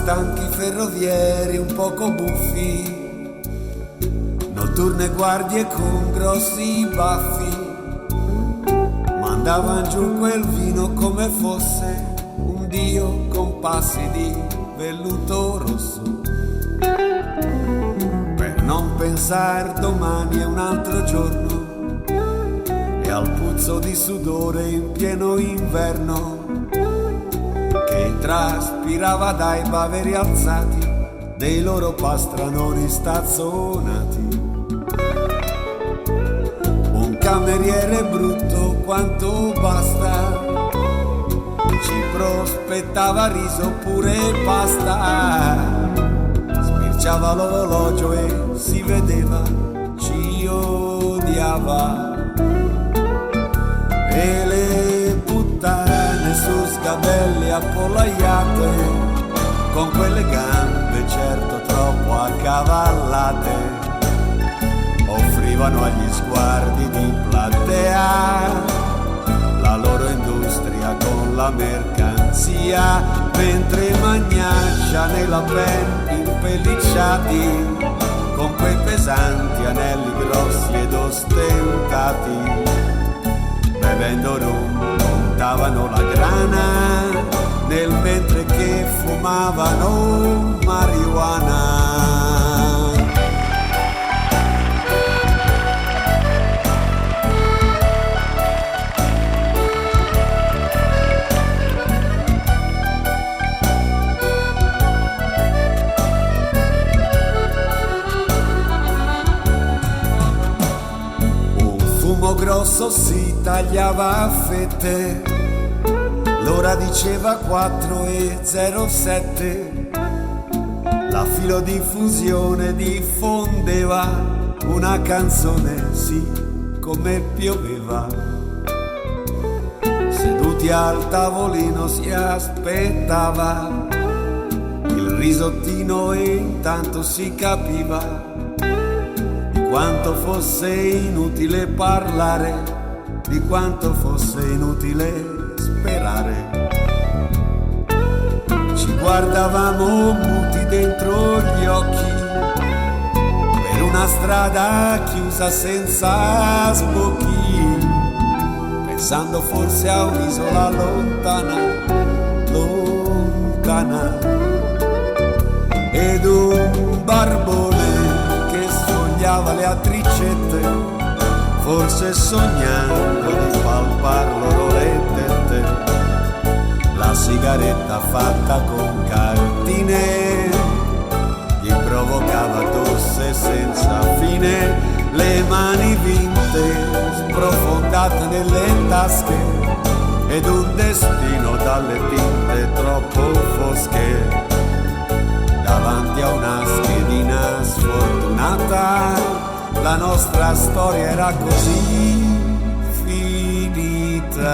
stanchi ferrovieri un poco buffi, notturne guardie con grossi baffi, mandavan giù quel vino come fosse un dio con passi di velluto rosso, per non pensar domani è un altro giorno e al puzzo di sudore in pieno inverno che traspirava dai baveri alzati dei loro pastranoni stazzonati. Un cameriere brutto quanto basta ci prospettava riso pure pasta, sbirciava l'orologio e si vedeva ci odiava. E le puttane su sgabelli appollaiate, con quelle gambe certo troppo accavallate, offrivano agli sguardi di platea la loro industria con la mercanzia, mentre magnaccia nella pen impellicciati con quei pesanti anelli grossi ed ostentati, bevendo rum montavano la grana nel mentre che fumavano marijuana. Grosso si tagliava a fette, l'ora diceva 4:07, la filodiffusione diffondeva una canzone, sì, come pioveva. Seduti al tavolino si aspettava il risottino e intanto si capiva quanto fosse inutile parlare, di quanto fosse inutile sperare. Ci guardavamo muti dentro gli occhi per una strada chiusa senza sbocchi, pensando forse a un'isola lontana, lontana, ed un barbone le attricette, forse sognando di palpar loro le tette, la sigaretta fatta con cartine gli provocava tosse senza fine, le mani vinte sprofondate nelle tasche ed un destino dalle tinte troppo fosche. Davanti a una schedina sfortunata la nostra storia era così finita.